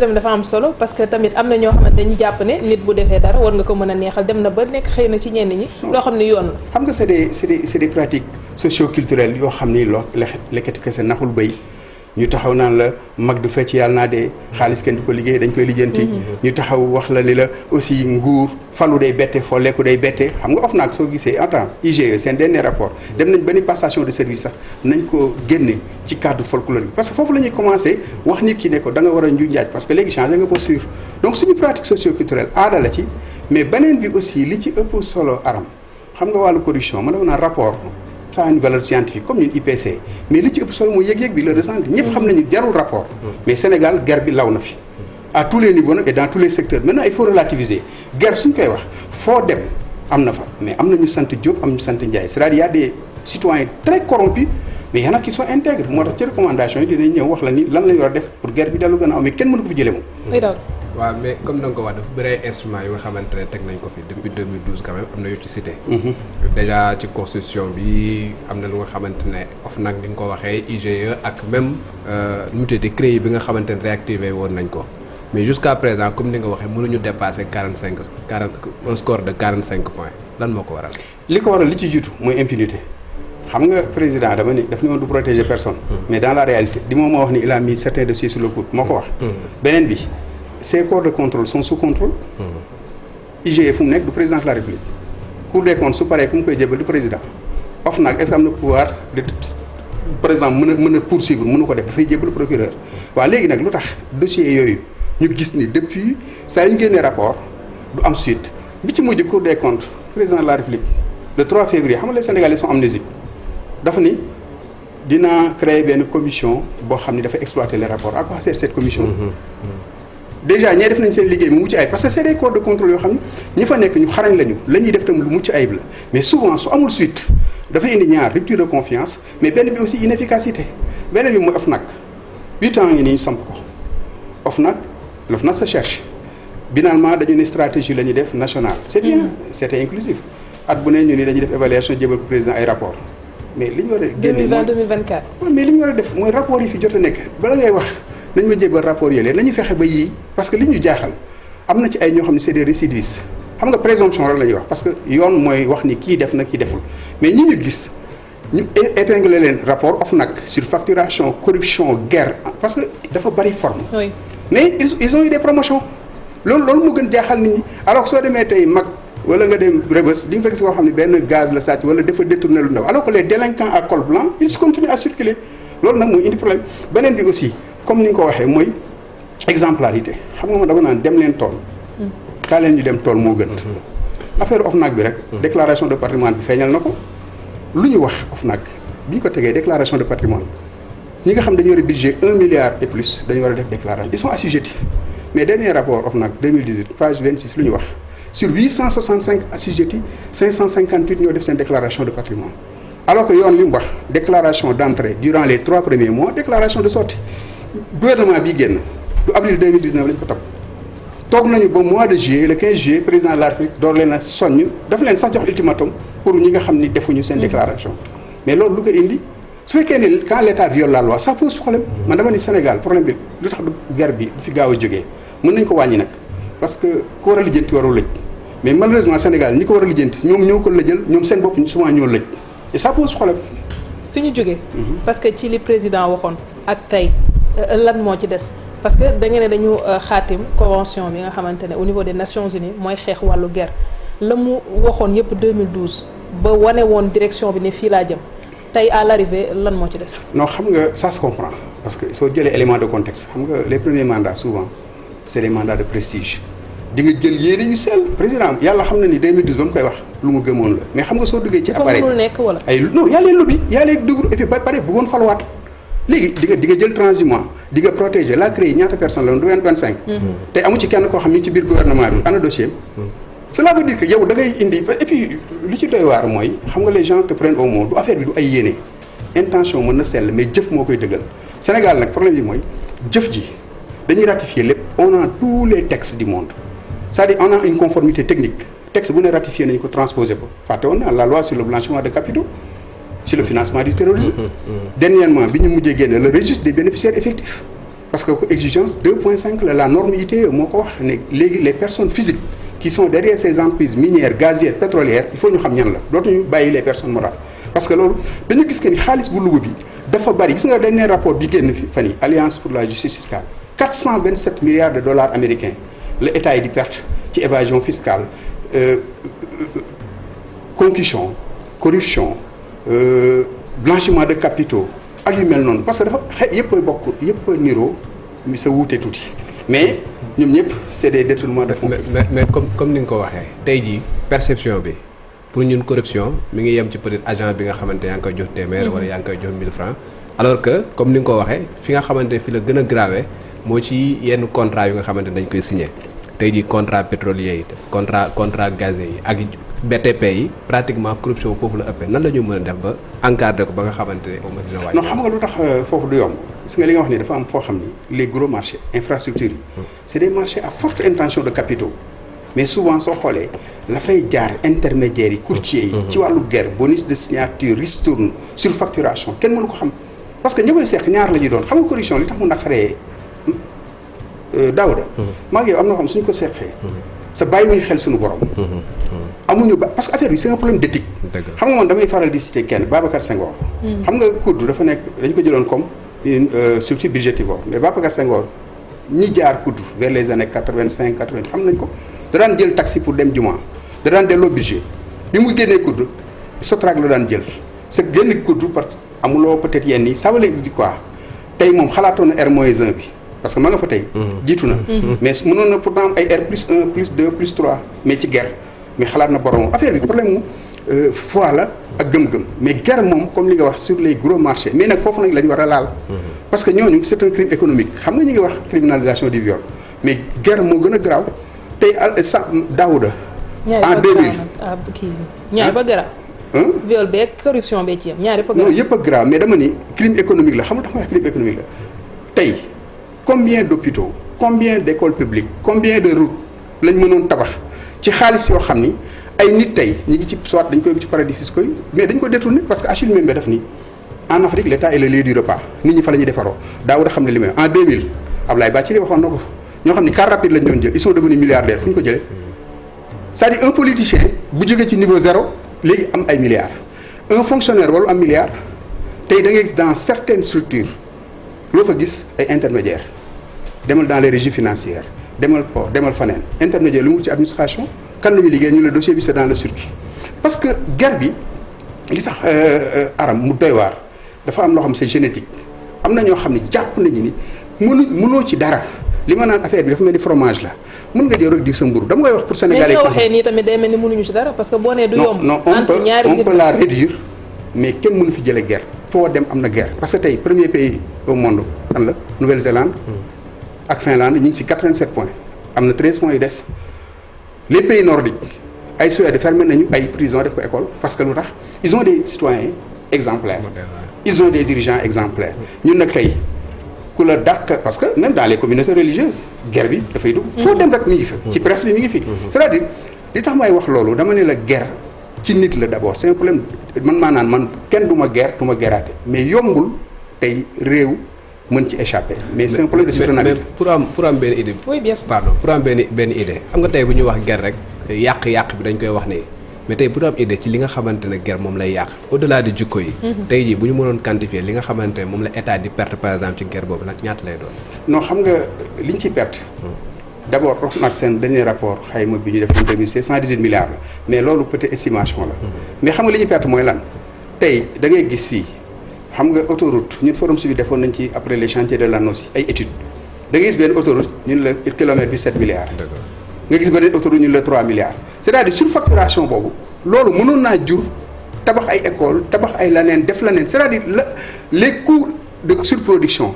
tamit dafa am solo parce que tamit am na ñoo xamante dañu jàpp ne nit bu defee dara war nga ko mën a neexal dem na ba nekk xëy na ci ñenn ñi. loo xam ne yoon la. xam nga c'est des pratiques socio-culturelles yoo xam ni lekkati kese naxul béy ñu taxaw naan la mag du fecc yàlla naa dee xaalis kenn du ko liggéey dañ koy lijjanti. ñu taxaw wax la ni la aussi nguur falu day bette foo lekku day bette xam nga OFNAC soo gisee attends IGE seen dernier rapport dem nañ ba ni passation de service sax nañ ko génne ci cadre folklorique parce que foofu la ñuy commencé wax nit ki ne ko da nga war a njuñ njaaj parce que léegi changé nga posture donc suñu pratique socio-culturelle aada la ci mais beneen bi aussi li ci ëpp solo aram xam nga wàllu corruption man dama naan rapport ça a une valeur scientifique comme ñun IPC mais li ci ëpp solo mooy yëg-yëg bi le ressenti ñëpp xam nañu jarul rapport mais Sénégal guerre bi law na fi à tous les niveaux nag et dans tous les secteurs maintenant il faut relativiser guerre suñ koy wax foo dem am na fa mais am na ñu sant Diop am ñu sant Ndiaye c'est-à-dire y a des citoyens très corrompus mais y en a qui sont intègres moo tax ci recommandation yi dinañ ñëw wax la ni lan la ñu war a def pour guerre bi dellu gën a am mais kenn mënu ko fi jëlee moom. waaw mais comme da nga ko wax dafa bëri instruments yu nga xamante ne teg nañ ko fi depuis 2012 quand même am na yu ci cité. déjà ci constitution bi am na lu nga xamante ne OFNAC ni nga ko waxee IGE ak même nu mu tuddati CREI bi nga xamante ne réactivé woon nañ ko mais jusqu'à présent comme ni nga waxee mënuñu dépasser 40 un score de 45 points lan moo ko waral. li ko waral li ci jiitu mooy impunité xam nga président dama ni daf ni woon du protéger personne. mais dans la réalité di moom moo wax ni il a mis certains dossiers sur le coude moo ko wax. beneen bi. ces corps de contrôle sont sous contrôle. IGE fu mu nekk du président de la République. Cour des comptes su paree ku mu koy jébal du président. OFNAC est-ce que am na pouvoir de par exemple mën a poursuivre mënu ko def dafay jébal procureur. waaw léegi nag lu tax dossiers yooyu ñu gis ni depuis saa yu ñu génnee rapport du am suite bi ci mujj Cour des comptes président de la République le 3 février xam nga les Sénégalais sont amnésiques dafa ni dina créer benn commission boo xam ni dafa exploiter les rapports à quoi sert cette commission. déjà ñee def nañ seen liggéey mu mucc ayib parce que c'est des corps de contrôle yoo xam ne ñi fa nekk ñu xarañ lañu la ñuy def tam lu mucc ayib la mais souvent su amul suite dafay indi ñaar rupture de confiance mais benn bi aussi inefficacité beneen bi mooy OFNAC 8 ans ngi nii ñu samp ko l'OFNAC se cherche finalement dañu ne stratégie la ñuy def nationale c'est bien c'était inclusif at bu ne ñu ni dañuy def évaluation jébal ko président ay rapport mais li ñu war a génne 2020-2024 mais li ñu war a def mooy rapport yi fi jot a nekk bala ngay wax nañ ma jébal rapport yële nañu fexe ba yii parce que li ñu jaaxal am na ci ay ñoo xam ne c'est des récidivistes xam nga présomption rek la ñuy wax parce que yoon mooy wax ni kii def na kii deful mais ñi ñu gis ñu épingler leen rapport OFNAC sur facturation corruption guerre parce que dafa bari forme oui. mais ils ont eu des promotions loolu moo gën jaaxal nit ñi alors soo demee tey mag wala nga dem Rebeuss di nga fekk si koo xam ne benn gaz la sàcc wala dafa détourner lu ndaw alors que les délinquants à col blanc ils continuent à circuler loolu nag mooy indi problème beneen bi aussi comme ni nga ko waxee mooy exemplarité xam nga ma dama naan dem leen tool kaa leen ñu dem tool moo gën affaire OFNAC bi rek déclaration de patrimoine bi feeñal na ko lu ñu wax OFNAC bi ñu ko tegee déclaration de patrimoine ñi nga xam dañu war a budget 1 milliard et plus dañu war a def déclaration ils sont assujettis mais dernier rapport OFNAC 2018 page 26 lu ñu wax sur 865 assujettis 558 ñoo def seen déclaration de patrimoine alors que yoon li mu wax déclaration d'entrée durant les 3 premiers mois déclaration de sortie gouvernement bii génn du avril 2019 lañ ko toog nañu ba mois de juillet le 15 juillet président de la République door leen a soññ dafa leen sax jox ultimatum pour ñi nga xam ni defuñu seen déclaration mais loolu lu ko indi su fekkee ne quand l'État viole la loi ça pose problème man dama ni Sénégal problème bi lu tax du guerre bi du fi gaaw a jógee mën nañ ko wàññi nag parce que ku war a lijjanti warul lëj mais malheureusement Sénégal ñi ko war a lijjanti ñoom ñoo ko lëjal ñoom seen bopp souvent ñoo lëj et ça pose problème. fi ñu jógee. parce que ci li président waxoon ak tey lan moo ci des parce que da ngeen ne dañu xaatim convention bi nga xamante ne au niveau des Nations Unies mooy xeex wàllu guerre la mu waxoon yëpp 2012 ba wane woon direction bi ne fii laa jëm tey à l'arrivée lan moo ci des. non xam nga ça se comprend parce que soo jëlee élément de contexte xam nga les premiers mandats souvent c'est des mandats de prestige di nga jël yéene ñu sell président yàlla xam na ni 2012 ba mu koy wax lu mu gëmoon la mais xam nga soo duggee ci appareil mënul nekk wala ay non yàlla lobby yàlla dugg et puis ba pare bëggoon faluwaat léegi di nga jël transhumant di nga protéger la CREI ñaata personne la woon du 25 te amu ci kenn koo xam ni ci biir gouvernement bi ana dossier cela veut dire que yow da ngay indi et puis li ci doy waar mooy xam nga les gens te prennent au mot du affaire bi du ay yéene intention mën na sell mais jëf moo koy dëggal Sénégal nag problème bi mooy jëf ji dañuy ratifier lépp on a tous les textes du monde c'est-à-dire on a une conformité technique texte bu ne ratifié nañu ko transposé ko fàtte woon na la loi sur le blanchiment de capitaux sur le financement du terrorisme dernièrement bi ñu mujjee génne le registre des bénéficiaires effectifs parce que exigence 2.5 la norme ITIE moo ko wax ne léegi les personnes physiques qui sont derrière ces entreprises minières gazières pétrolières il faut ñu xam ñan la dootuñu bàyyi les personnes morales parce que loolu dañu gis que ni xaalis bu Louga bi dafa bari gis nga dernier rapport bi génn fi fan yi Alliance pour la justice fiscale 427 milliards de dollars américains la état yi di perte ci évasion fiscale concussion corruption blanchiment de capitaux ak yu mel noonu parce que dafa yëpp a bokk yëpp a niroo mi sa wuute tuuti mais ñoom ñëpp c'est des détournements de fonds. mais comme ni nga ko waxee tey jii perception bi pour ñun corruption mi ngi yem ci peut-être agent bi nga xamante yaa ngi koy jox téeméer wala yaa ngi koy jox 1000 francs alors que comme ni nga ko waxee fi nga xamante fi la gën a grave moo ci yenn contrat yu nga xamante dañ koy signé tey jii contrat pétrolier yi contrat gazier yi ak BTP yi pratiquement corruption foofu la ëppee nan la ñu mën a def ba encadrer ko ba nga xamante ne au moins dina wàññi. non xam nga lu tax foofu du yomb gis nga li nga wax ni dafa am foo xam ni les gros marchés infrastructures yi c'est des marchés à forte intention de capitaux mais souvent soo xoolee la fay jaar intermédiaires yi courtiers yi ci wàllu guerre bonus de signature ristourne surfacturation kenn mënu ko xam parce que ñi koy seq ñaar la ñuy doon xam nga corruption li tax mu naqaree Daouda maa ngi yow am na xam suñ ko seqee sa bàyyiwuñu xel suñu borom amuñu ba parce que affaire bi c'est un problème d'éthique xam nga man damay faral di citer kenn Babacar Senghor xam nga COUD dafa nekk dañ ko jëloon comme une structure budgétivore mais Babacar Senghor ñi jaar COUD vers les années 85 80 xam nañ ko da daan jël taxi pour dem juma da daan delloo budget bi mu génnee COUD Sotrac la daan jël sa génn COUD parce que amuloo peut-être yenn yi ça veut dire quoi tey moom xalaatoon na R-1 bi parce que ma nga fa tey jiitu na mais mënoon na pourtant am ay R+1 +2 +3 mais ci guerre mais xalaat na borom affaire bi problème mu foi la ak gëm-gëm mais guerre moom comme li nga wax sur les gros marchés mais nag foofu nag la ñu war a laal parce que ñooñu c'est un crime économique xam nga ñu ngi wax criminalisation du viol mais guerre moo gën a garaaw tey Daouda en 2000 ñaari ba garaaw viol beeg corruption bee ci yam ñaari ba non yëpp a grave mais dama ni crime économique la xam nga tax ma wax crime économique la tey combien d'hôpitaux combien d'écoles publiques combien de routes lañ mënoon tabax ci xaalis yoo xam ni ay nit tey ñi ngi ci soit dañ koy ci paradis fiscaux yi mais dañ ko détourné parce que Achille Mbembe def ni en Afrique l'État est le lieu du repas nit ñi fa la ñuy defaroo Daouda xam ne li may en 2000 Ablaye Bathily waxoon na ko fa ñoo xam ni car rapide lañ doon jël ils sont devenus milliardaires fu ñu ko jëlee c'est-à-dire un politicien bu jógee ci niveau zéro léegi am ay milliards un fonctionnaire walu am milliard tey da ngay gis dans certaines structures loo fa gis ay intermédiaires demal dans les régies financières demal port demal faneen intermédiaire lu mu ci administration kan la ñuy liggéey ñu le dossier bi c'est dans le circuit parce que guerre bi li tax aram mu doy waar dafa am loo xam c'est génétique am na ñoo xam ne jàpp nañu ni mënoo ci dara li ma naan affaire bi dafa mel ni fromage la mën nga jël rek di sa mburu dama koy wax pour sénégalais. mais nga waxee nii tamit day mel ni mënuñu ci dara parce que boo nee du yomb. non on peut la réduire mais kenn mënu fi jëlee guerre foo dem am na guerre parce que tey premier pays au monde kan la Nouvelle-Zélande ak Finlande ñu ngi ci 87 points am na 13 points yu des les pays nordiques ay Suède fermé nañu ay prison def ko école parce que lu tax ils ont des citoyens exemplaires ils ont des dirigeants exemplaires ñun nag tey ku la dàq parce que même dans les communautés religieuses guerre bi dafay dugg foo dem rek mi ngi fi ci presse bi mi ngi fi c'est-à-dire li tax may wax loolu dama ne la guerre ci nit la d'abord c'est un problème man maa naan man kenn du ma guerre du ma guerraate mais yombul tey réew mën ci échapper mais c'est un problème de soutenabilité mais pour am benn idée oui bien sûr pardon pour am benn idée xam nga tey bu ñuy wax guerre rek yàq bi dañ koy wax nii mais tey bu am idée ci li nga xamante ne guerre moom lay yàq au-delà de jikko yi tey jii bu ñu mënoon quantifier li nga xamante ne moom la état di perte par exemple ci guerre boobu nag ñaata lay doon non xam nga liñ ci perte d'abord wax nag seen dernier rapport xayma bi ñu def en 2016 118 milliards la mais loolu peut-être estimation la mais xam nga li ñuy perte mooy lan tey da ngay gis fii xam nga autoroute ñun forum civil defoon nañ ci après les chantiers de l'ANOCI ay études da ngay gis benn autoroute ñun la kilomètre bi 7 milliards nga gis beneen autoroute ñun la 3 milliards c'est-à-dire surfacturation boobu loolu mënoon naa jur tabax ay école tabax ay laneen def laneen c'est-à-dire les coûts de surproduction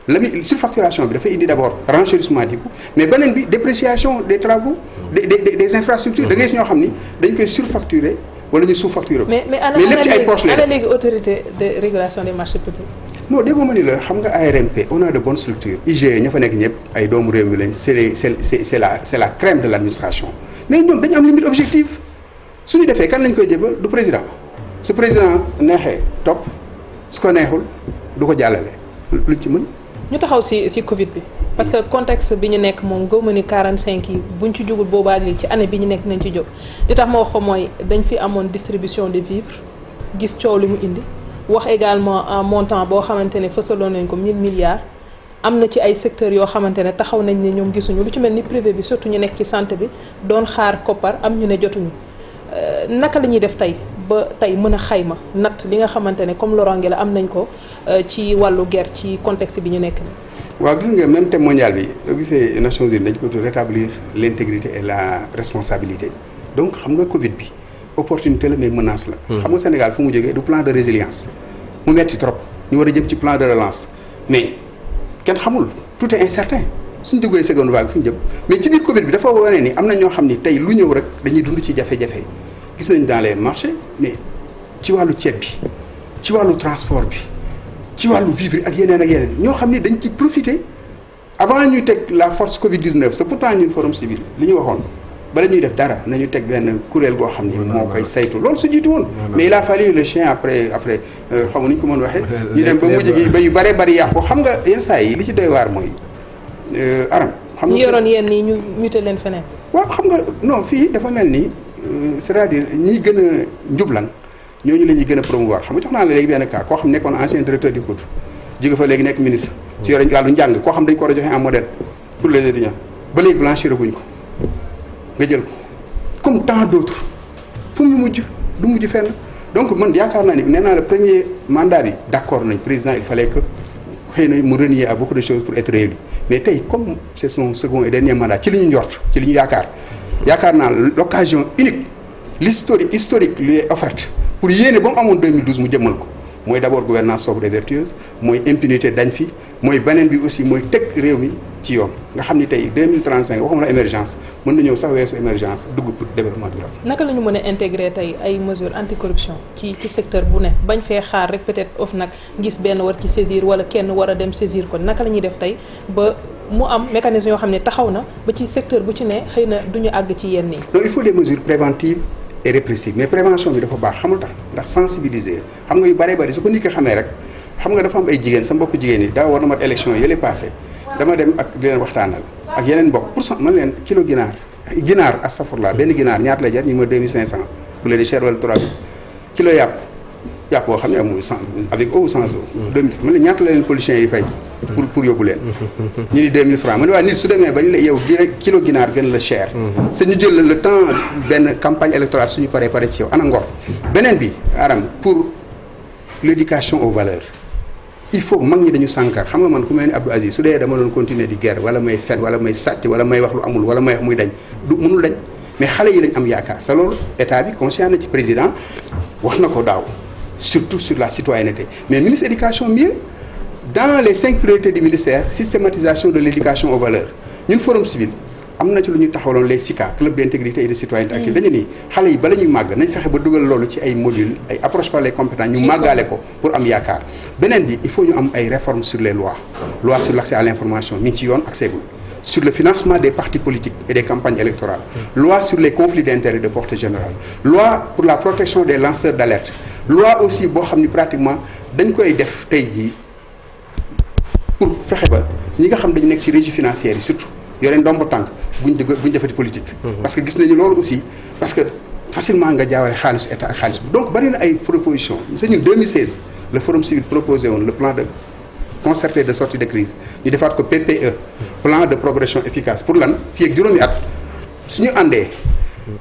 la muy surfacturation bi dafay indi d'abord renchérissement du coût mais beneen bi dépréciation des travaux des infrastructures da ngay gis ñoo xam ni dañ koy surfacturer wala ñu sous-facturer ko mais lépp ci ay poches la ana léegi autorité de régulation des marchés publics non déggoo ma ni la xam nga ARMP on a de bonnes structures IGE ña fa nekk ñëpp ay doomu réew mi lañ c'est la crème de l'administration mais ñoom dañu am limite objective su ñu defee kan lañ koy jébal du président su président neexee topp su ko neexul du ko jàllale luñ ci mën ñu taxaw ci Covid bi parce que contexte bi ñu nekk moom gëw ma ni 45 yi buñ ci jógul boobaa lii ci année bi ñu nekk nañ ci jóg li tax ma wax ko mooy dañ fi amoon distribution de vivres gis coow li mu indi wax également un montant boo xamante ne fësaloon nañ ko 1000 milliards am na ci ay secteurs yoo xamante ne taxaw nañ ne ñoom gisuñu lu ci mel ni privé bi surtout ñu nekk ci santé bi doon xaar koppar am ñu ne jotuñu naka la ñuy def tey ba tey mën a xayma natt li nga xamante ne comme loraange la am nañ ko ci wàllu guerre ci contexte bi ñu nekk nii. waaw gis nga même thème mondial bi soo gisee Nations Unies dañ ko rétablir l'intégrité et la responsabilité donc xam nga Covid bi opportunité la mais menace la. xam nga Sénégal fu mu jógee du plan de résilience mu metti trop ñu war a jëm ci plan de relance mais kenn xamul tout est incertain suñ duggee seconde vague fu ñu jëm mais ci biir Covid bi dafa wane ni am na ñoo xam ni tey lu ñëw rek dañuy dund ci jafe-jafe gis nañ dans les marchés mais ci wàllu ceeb bi ci wàllu transport bi ci wàllu vivre ak yeneen ñoo xam ni dañ ci profiter avant ñuy teg la force Covid 19 c'est pourtant ñun forum civil li ñu waxoon bala ñuy def dara nañu teg benn kuréel goo xam ni moo koy saytu loolu su jiitu woon mais il a fallu le chien après xam nga nu ñu ko mën waxee ñu dem ba mujj gi ba yu bëree bëri yàqu xam nga yenn saa yi li ci doy waar mooy aram xam nga ñu yoroon yenn yi ñu muté leen feneen waaw xam nga non fii dafa mel ni c'est-à-dire ñiy gën a njublan ñooñu la ñuy gën a promouvoir xam nga jox naa la léegi benn cas koo xam nekkoon ancien directeur du COUD jóge fa léegi nekk ministre ci yore wàllu njàng koo xam dañ ko war a joxe en modèle pour les étudiants ba léegi blanchir guñ ko nga jël ko comme tant d'autres fu mu mujj du mujj fenn donc man yaakaar naa ni nee naa le premier mandat bi d'accord nañ président il fallait que xëy na mu renier à beaucoup de choses pour être réélu mais tey comme c'est son second et dernier mandat ci li ñu njort ci li ñu yaakaar naa l'occasion unique historique lui est offerte pour yéene ba mu amoon 2012 mu jëmmal ko mooy d'abord gouvernance sobre et vertueuse mooy impunité dañ fi mooy beneen bi aussi mooy teg réew mi ci yoon nga xam ni tey 2035 waxuma la émergence mën na ñëw sax weesu émergence dugg pour développement durable. naka la ñu mën a intégrer tey ay mesures anticorruption ci secteur bu ne bañ fee xaar rek peut-être OFNAC gis benn war ci saisir wala kenn war a dem saisir ko naka la ñuy def tey ba mu am mécanisme yoo xam ne taxaw na ba ci secteur bu ci ne xëy na du ñu àgg ci yenn yi. donc il faut des mesures préventives et répressives mais prévention bi dafa baax xamul tax ndax sensibiliser xam nga yu bëree bëri su ko nit ki xamee rek xam nga dafa am ay jigéen sa mbokku jigéen yi daa war na mat élection yële passé dama dem ak di leen waxtaanal ak yeneen mbokk pour cent man leen kilo ginaar astafurlah benn ginaar ñaata lay jar ñu ma 2500 bu leen di cher wala 3000 kilo yàpp boo xam ne amul sans avec eau ou sans eau. 2000 man leen ñaata la leen politiciens yi fay. pour yóbbu leen. ñu ni 2000 francs man waa nit su demee bañ la yow kilo ginaar gën la cher. c'est ñu jël le temps benn campagne électorale suñu pare ci yow ana ngor. beneen bi aram pour l'éducation aux valeurs il faut mag ñi dañu sànkar xam nga man ku mel ni Abdou Aziz su dee dama doon continuer di guerre wala may fen wala may sàcc wala may wax lu amul wala may wax muy dañ du mënul dañ mais xale yi lañ am yaakaar sa loolu état bi conscient na ci président wax na ko daaw surtout sur la citoyenneté mais ministre éducation mieux dans les 5 priorités du ministère systématisation de l'éducation aux valeurs ñun forum civil am na ci lu ñuy taxawaloon les SICA club d'intégrité et de citoyenneté active dañu ni xale yi bala ñuy màgg nañ fexe ba dugal loolu ci ay modules ay approche par les compétences ñu màggaale ko pour am yaakaar beneen bi il faut ñu am ay réformes sur les lois sur l'accès à l'information mi ngi ci yoon ak seegul sur le financement des partis politiques et des campagnes électorales loi sur les conflits d'intérêts de portée générale loi pour la protection des lanceurs d'alerte loi aussi boo xam ni pratiquement dañ koy def tey jii pour fexe ba ñi nga xam dañu nekk ci régie financière yi surtout yoreen ndombo tànk buñ defati politique. parce que gis nañu loolu aussi parce que facilement nga jaawale xaalisu état ak xaalis bi donc bari na ay propositions c'est ñun 2016 le forum civil proposé woon le plan de concerté de sortie de crise ñu defaat ko PPE plan de progression efficace pour lan fii ak juróomi at suñu àndee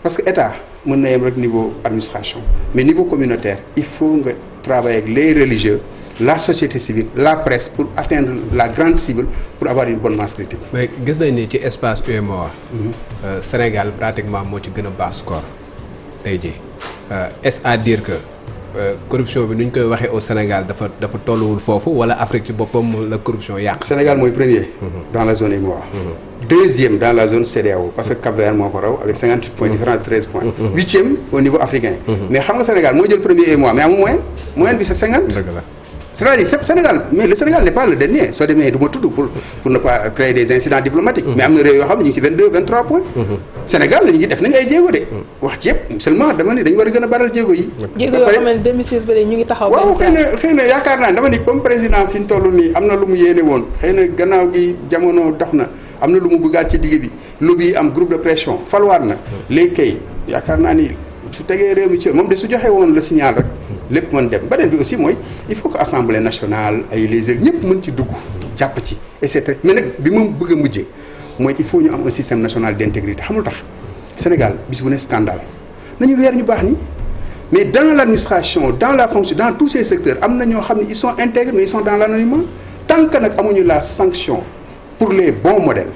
parce que état mën na yem rek niveau administration mais niveau communautaire il faut nga travailler avec les religieux la société civile la presse pour atteindre la grande cible pour avoir une bonne masse critique. mais gis nañ ni ci espace UEMOA. Sénégal pratiquement moo ci gën a bas score tey jii est-ce à dire que corruption bi nu ñu koy waxee au Sénégal dafa tolluwul foofu wala Afrique ci boppam la corruption yàq. Sénégal mooy premier. dans la zone UEMOA. deuxième dans la zone CEDEAO parce que Cap-Vert moo ko raw avec 58 points différents 13 points. huitième au niveau africain. mais xam nga Sénégal moo jël premier UEMOA mais amul moyenne bi c'est 50. dëgg la c'est-à-dire Sénégal mais le Sénégal n'est pas le dernier soo demee du ma tudd pour ne pas créer des incidents diplomatiques. mais am na réew yoo xam ne ñu ngi ci 22 23 points. Sénégal lañu ngi def nañu ay jéego de. wax ci yëpp seulement dama ni dañu war a gën a baral jéego yi. jéego yoo xam ne 2016 ba léegi ñu ngi taxaw. waaw xëy na yaakaar naa dama ni comme président fi ñu toll nii am na lu mu yéene woon xëy na gannaaw gi jamono dox na am na lu mu bëggaat ci digg bi lobby yi am groupe de pression falwaat na léegi kay yaakaar naa ni su tegee réew mi ci moom de su joxe woon le signal rek lépp mën dem beneen bi aussi mooy il faut que assemblée nationale ay les élus ñëpp mën ci dugg jàpp ci et c'est mais nag bi moom bëgg a mujjee mooy il faut ñu am un système national d'intégrité xamul tax Sénégal bis bu ne scandale nañu weer ñu baax ni mais dans l'administration dans la fonction dans tous ces secteurs am na ñoo xam ne ils sont intègres mais ils sont dans l'anonymat tant que nag amuñu la sanction pour les bons modèles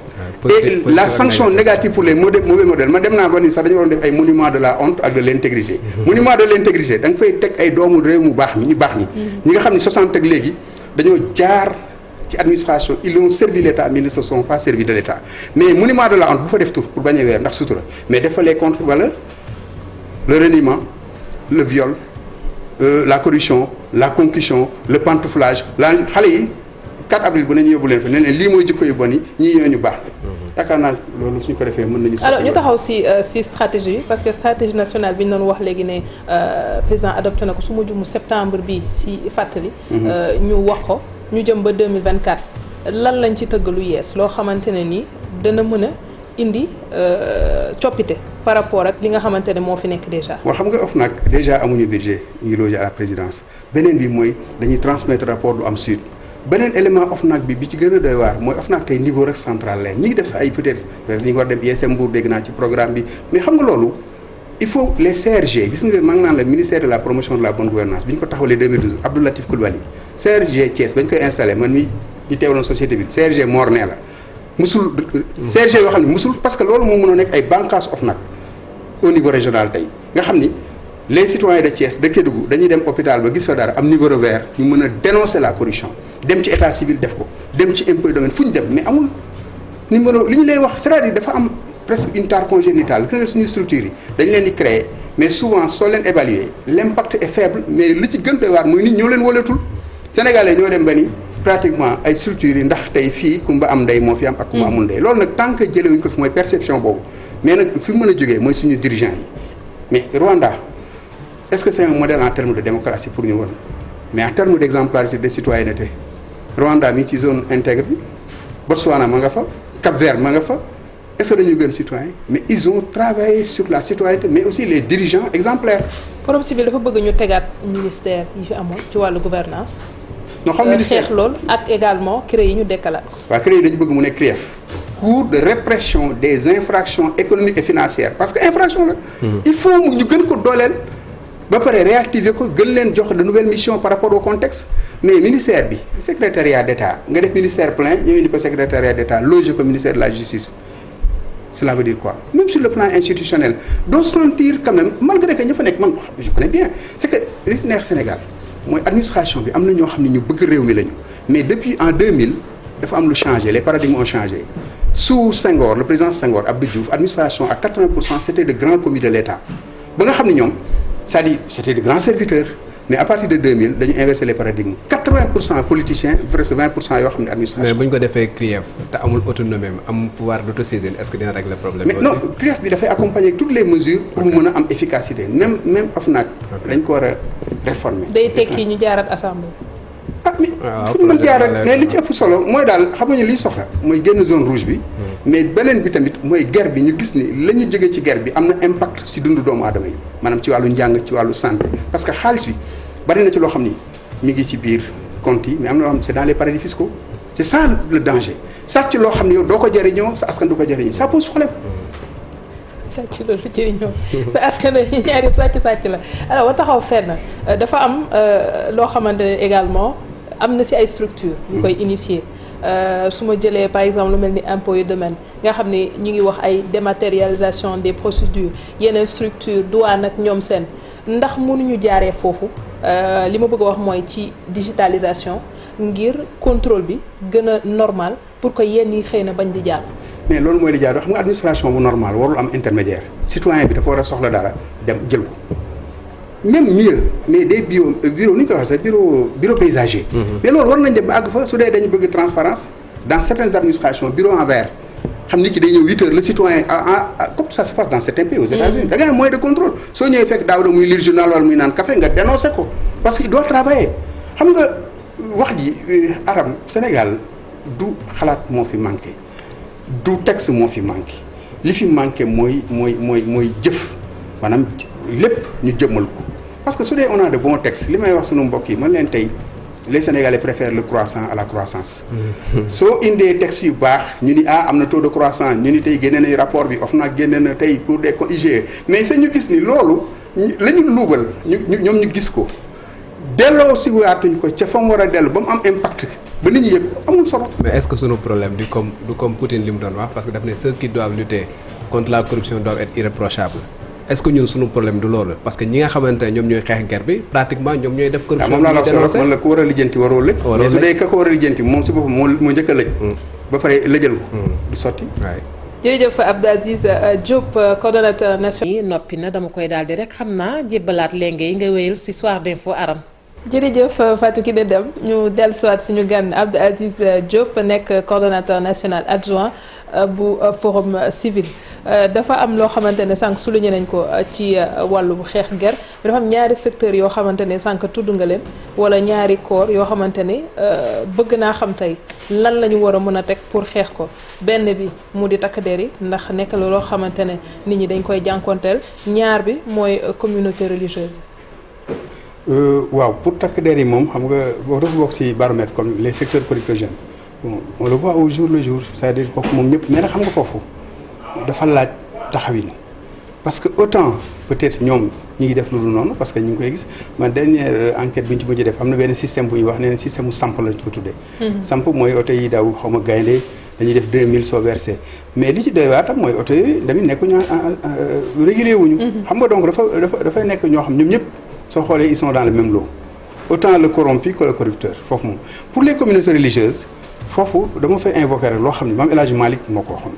et la sanction négative pour les mauvais modèles man dem naa ba ni sax dañu waroon def ay monuments de la honte ak de l'intégrité monument de l'intégrité da nga fay teg ay doomu réew mu baax mi ñu baax ñi ñi nga xam ne 60 ak léegi dañoo jaar ci administration ils ont servi l'État mais ils ne se sont pas servis de l'État mais monument de la honte bu fa def tur pour bañ a weer ndax sutura mais dafa les contre-valeurs le reniement le viol la corruption la concussion le pantouflage la xale yi 4 avril bu ne ñu yóbbu leen fa ne leen lii mooy jikko yu bon yi ñii ñoo ñu baax na yaakaar naa loolu suñu ko defee mën nañu. alors ñu taxaw si stratégie bi parce que stratégie nationale bi ñu doon wax léegi ne président adopté na ko su ma jumu septembre bi si fàttali. ñu wax ko ñu jëm ba 2024 lan lañ ci tëgg lu yees loo xamante ne nii dana mën a indi coppite par rapport ak li nga xamante ne moo fi nekk déjà. waaw xam nga OFNAC déjà amuñu budget ñu ngi logé à la présidence beneen bi mooy dañuy transmettre rapport du am suite. beneen élément OFNAC bi ci gën a doy waar mooy OFNAC tey niveau rek central leen ñi ngi def sa ay peut-être ñu ngi war dem ISM Mbour dégg naa ci programme bi mais xam nga loolu il faut les CRG gis nga maa ngi naan la ministère de la promotion de la bonne gouvernance bi ñu ko taxawalee 2012 Abdou Latif Coulibaly CRG Thiès ba ñu koy installé man mi di teewloon société bi CRG Morne la musul CRG yoo xam ne musul parce que loolu moo mën a nekk ay bànqaas OFNAC au niveau régional tey nga xam ni les citoyens de Thiès de Kédougou dañuy dem hôpital ba gis fa dara am niveau vert ñu mën a dénoncer la corruption dem ci état civil def ko dem ci impôt domaine fu ñu dem mais amul numéro li ñu lay wax c'est-à-dire dafa am presque une tare congénitale que suñu structures yi dañ leen di créer mais souvent soo leen évaluer l'impact est faible mais li ci gën doy waar mooy nit ñoo leen wóolatul sénégalais ñoo dem ba ni pratiquement ay structures yi ndax tey fii kumba am ndey moo fi am ak kumba amul ndey loolu nag tant que jëlewuñ ko fi mooy perception boobu mais nag fi mu mën a jógee mooy suñu dirigeants yi mais Rwanda est-ce que c'est un modèle en termes de démocratie pour ñu woon mais en termes d'exemplarité de citoyenneté Rwanda mi ci zone intègre bi Botswana ma nga fa Cap-Vert ma nga fa est-ce que dañu gën citoyen mais ils ont travaillé sur la citoyenneté mais aussi les dirigeants exemplaires. Forum Civil dafa bëgg ñu tegaat ministère yi fi amoon ci wàllu gouvernance non xam ministère xeex loolu ak également CREI yi ñu dekkalaat ko. waaw CREI yi dañu bëgg mu nekk CREEF cour de répression des infractions économiques et financières parce que infraction la. il faut ñu gën ko dooleel. ba pare réactiver ko gën leen jox de nouvelles missions par rapport au contexte mais ministère bi secrétariat d'État nga def ministère plein ñoo indi ko secrétariat d'État loger ko ministère de la justice cela veut dire quoi même sur le plan institutionnel doo sentir quand même malgré que ña fa nekk man je connais bien c'est que li neex Sénégal mooy administration bi am na ñoo xam ne ñu bëgg réew mi lañu mais depuis en 2000 dafa am lu changé les paradigmes ont changé sous Senghor le président Senghor Abdou Diouf administration à 80% c'était de grands commis de l'État ba nga xam ne ñoom c'est-à-dire c'était de grands serviteurs mais à partir de 2000 dañu inverser les paradigmes 80% politiciens versus 20% yoo xam ne administration. mais bu ñu ko defee CREEF te amul autonomie am pouvoir d'autosaisine est-ce que dina régler problème mais non CREEF bi dafay accompagner toutes les mesures pour mu mën a am efficacité même OFNAC dañ ko war a réformer. day tekki ñu jaarat assemblée. ah mais fu ñu mën jaar rek mais li ci ëpp solo mooy daal xam nga li ñu soxla mooy génn zone rouge bi. mais beneen bi tamit mooy guerre bi ñu gis ni la ñu jógee ci guerre bi am na impact ci dundu doomu aadama yi maanaam ci wàllu njàng ci wàllu santé parce que xaalis bi bari na ci loo xam ni mi ngi ci biir compte yi mais am na loo xam ne c'est dans les paradis fiscaux c'est ça le danger sàcc loo xam ne yow doo ko jëriñoo sa askan du ko jëriñoo ça pose problème. sàcc loolu jëriñoo sa askan wi ñaari sàcc la alors wa taxaw fenn dafa am loo xamante ne également am na ci ay structures ñu koy initier su ma jëlee par exemple lu mel ni impôt yu domaine nga xam ne ñu ngi wax ay dématérialisation des procédures yeneen structure douane ak ñoom seen ndax mënuñu jaaree foofu li ma bëgg a wax mooy ci digitalisation ngir contrôle bi gën a normal pour que yenn yi xëy na bañ di jàll. mais loolu mooy li jaadu xam nga administration bu normal warul am intermédiaire citoyen bi dafa war a soxla dara dem jël ko même mieux mais des bureau ni ñu koy waxee sax bureau paysager. mais loolu war nañ dem ba àgg fa su dee dañu bëgg transparence dans certaines administrations bureau en verre xam nit ki day ñëw 8 heures le citoyen comme ça se passe dans certains pays aux États-Unis da ngay am moyen de contrôle soo ñëwee fekk daaw da muy lire journal wala muy naan café nga dénoncé ko parce que il doit travailler xam nga wax ji Aram Sénégal du xalaat moo fi manqué du texte moo fi manqué li fi manqué mooy jëf maanaam lépp ñu jëmmal ko parce que su dee on a de bons textes li may wax sunu mbokk yi man leen tey les Sénégalais préfèrent le croissant à la croissance. soo indee textes yu baax ñu ni am na taux de croissance ñu ni tey génne nañu rapport bi OFNAC génne na tey Cour des comptes IGE mais sa ñu gis ni loolu la ñu luubal ñoom ñu gis ko delloo si waatuñ ko ca fa mu war a dellu ba mu am impact ba nit ñi yëg amul solo. mais est-ce que sunu problème du comme Poutine li mu doon wax parce que daf ne ceux qui doivent lutter contre la corruption doivent être irréprochables. est-ce que ñun suñu problème du loolu parce que ñi nga xamante ne ñoom ñooy xeex guerre bi pratiquement ñoom ñooy def corruption moom laa la wax man la ko war a lijjanti waroo lëj mais su dee ka ko war a lijjanti moom si boppam moo njëkk a lëj ba pare lëjal ko du sotti jërëjëf Abdou Aziz Diop coordonnateur national noppi na dama koy daal di rek xam naa jébbalaat léegi yi nga wéyal ci Soir d'Info Aram jërëjëf Fatou Kiné Deme ñu dellusiwaat suñu gan Abdou Aziz Diop nekk coordonnateur national adjoint bu forum civil dafa am loo xamante ne sànq souligné nañ ko ci wàllu xeex guerre dafa am ñaari secteurs yoo xamante ne sànq tudd nga leen wala ñaari corps yoo xamante ne bëgg naa xam tey lan la ñu war a mën a teg pour xeex ko benn bi mu di takk der yi ndax nekk la loo xamante ne nit ñi dañ koy jànkonteel ñaar bi mooy communauté religieuse. waaw pour takk der yi moom xam nga boo dafa bokk ci baromètre comme les secteurs chroniques bon on le voit au jour le jour c'est-à-dire kooku moom ñëpp mais nag xam nga foofu dafa laaj taxawin parce que autant peut-être ñoom ñi ngi def lu dul noonu parce que ñu ngi koy gis man dernière enquête bi ñu ci mujj def am na benn système bu ñuy wax nee na système mu samp lañ ko tuddee. samp mooy oto yi daw xaw ma gaynde dañuy def 2000 soo versé mais li ci doy waar tam mooy oto yooyu tamit nekkuñu régulier wuñu. xam nga donc dafay nekk ñoo xam ñoom ñëpp. soo xoolee ils sont dans le même lot autant le corrompu que le corrupteur foofu moom pour les communautés religieuses foofu dama fay invoquer rek loo xam ne Maam El Hadj Malick moo ko waxoon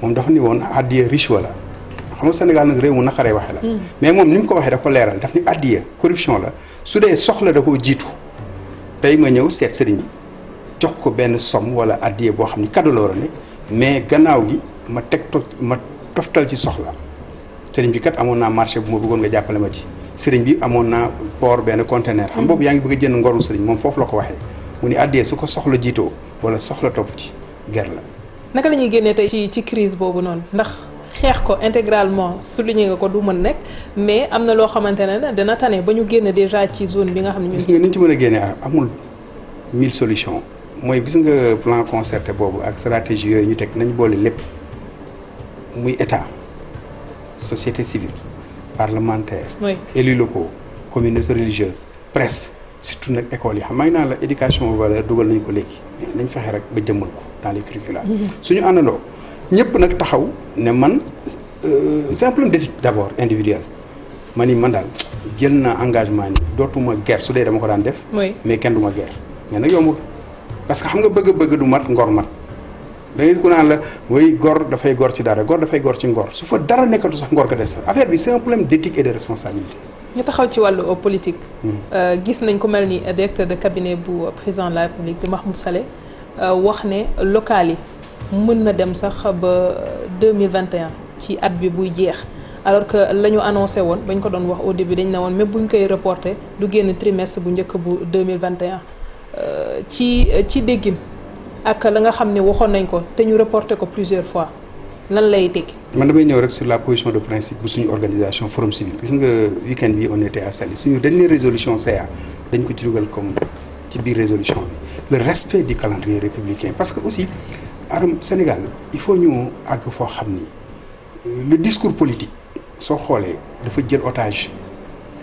moom dafa ni woon addiya riche la xam nga Sénégal nag réew mu naqaree waxe la mais moom ni mu ko waxee da ko leeral daf ni addiya corruption la su dee soxla da koo jiitu tey ma ñëw seet sëriñ bi jox ko benn somme wala addiya boo xam ni cadeau la war a nekk mais gannaaw gi ma toftal ci soxla sëriñ bi kat amoon naa marché bu ma bëggoon nga jàppale ma ci sëriñ bi amoon naa port benn conteneur xam boobu yaa ngi bëgg a jënd ngoru sëriñ moom foofu la ko waxee mu ni àddee su ko soxla jiitoo wala soxla topp ci ger la. naka la ñuy génnee tey ci crise boobu noonu ndax xeex ko intégralement souligné nga ko du mën nekk mais am na loo xamante ne dina tane ba ñu génne déjà ci zone bi nga xam ne. gis nga ni ñu ci mën a génnee amul 1000 solutions mooy gis nga plan concerté boobu ak stratégie yooyu ñu teg nañ boole lépp muy état société civile. parlementaire élus locaux communauté religieuse presse surtout nag école yi xam maa ngi naan la éducation aux valeurs dugal nañ ko léegi mais nañ fexe rek ba jëmmal ko dans les curricula suñu àndandoo ñëpp nag taxaw ne man c'est un problème d'éthique d'abord individuel ma ni man daal jël naa engagement ni dootuma guerre su dee dama ko daan def mais kenn du ma guerre mais nag yombul parce que xam nga bëgg du mat ngor mat da ngay ku naan la way gor dafay gor ci dara gor dafay gor ci ngor su fa dara nekkatu sax ngor ko des affaire bi c'est un problème d'éthique et de responsabilité. ñu taxaw ci wàllu politique. gis nañ ko mel ni directeur de cabinet bu président de la République di Mahmoud Saleh wax ne local yi mën na dem sax ba 2021 ci at bi buy jeex alors que la ñu annoncé woon bañ ko doon wax au début dañ ne woon même buñ koy reporté du génn trimestre bu njëkk bu 2021 ci déggin. ak la nga xam ne waxoon nañ ko te ñu reporté ko plusieurs fois lan lay tekki. man damay ñëw rek sur la position de principe bu suñu organisation forum civil gis nga week-end bi on était à Saly suñu dernière résolution CA dañ ko ci dugal comme ci biir résolution bi le respect du calendrier républicain parce que aussi aram Sénégal il faut ñu àgg foo xam ni le discours politique soo xoolee dafa jël otage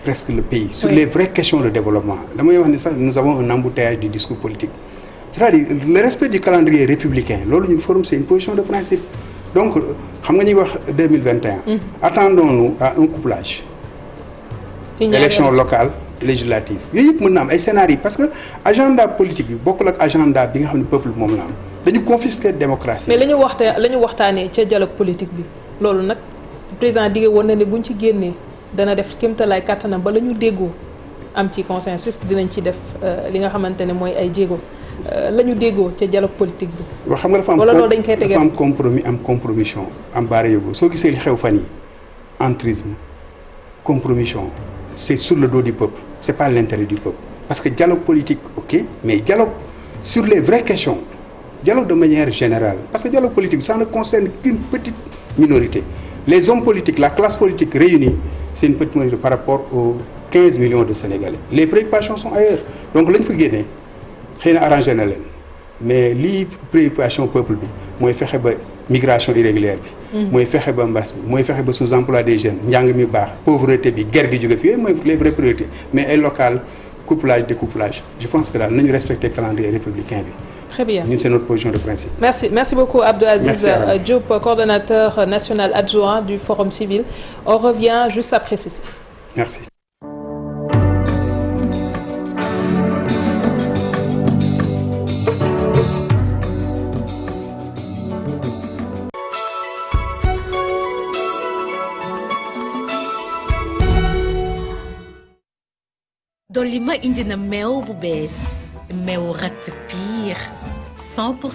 presque le pays sur les vraies questions de développement damay wax ni sax nous avons un embouteillage du discours politique. c'est-à-dire le respect du calendrier républicain loolu ñu forum c'est une position de principe donc xam nga ñuy wax 2021 attendons-nous à un couplage élection locale législative yooyu yëpp mën na am ay scénario parce que agenda politique bi bokkul ak agenda bi nga xam ne peuple bi moom la am dañu confisquer démocratie mais la ñu waxtaanee ca dialogue politique bi loolu nag président digge woon na ne buñ ci génnee dana def kéemtalaay kàttanam ba la ñu déggoo am ci consensus dinañ ci def li nga xamante ne mooy ay jéego la ñu déggoo ca dialogue politique bi. waaw xam nga dafa am wala loolu dañ koy tegee dafa am compromis am compromission am baara yóbbu soo gisee li xew fan yi entrisme compromission c'est sur le dos du peuple c'est pas l'intérêt du peuple parce que dialogue politique ok mais dialogue sur les vraies questions dialogue de manière générale parce que dialogue politique ça ne concerne qu'une petite minorité les hommes politiques la classe politique réunie c'est une petite minorité par rapport aux 15 millions de Sénégalais les préoccupations sont ailleurs donc lañ fa génnee xëy na arrangé na leen mais lii préoccupation peuple bi mooy fexe ba migration irrégulière bi mooy fexe ba mbas bi mooy fexe ba sous-emploi des jeunes njàng mi baax pauvreté bi guerre gi jóge fi yooyu mooy les vraies priorités mais ay local couplage découplage je pense que daal nañu respecter calendrier républicain bi. Très bien. Ñun c'est notre position de principe. Merci beaucoup Abdou Aziz Diop, coordonnateur national adjoint du Forum civil. On revient juste après ceci. Merci. Dolli ma indi na meew bu bees meew ratt piir 100%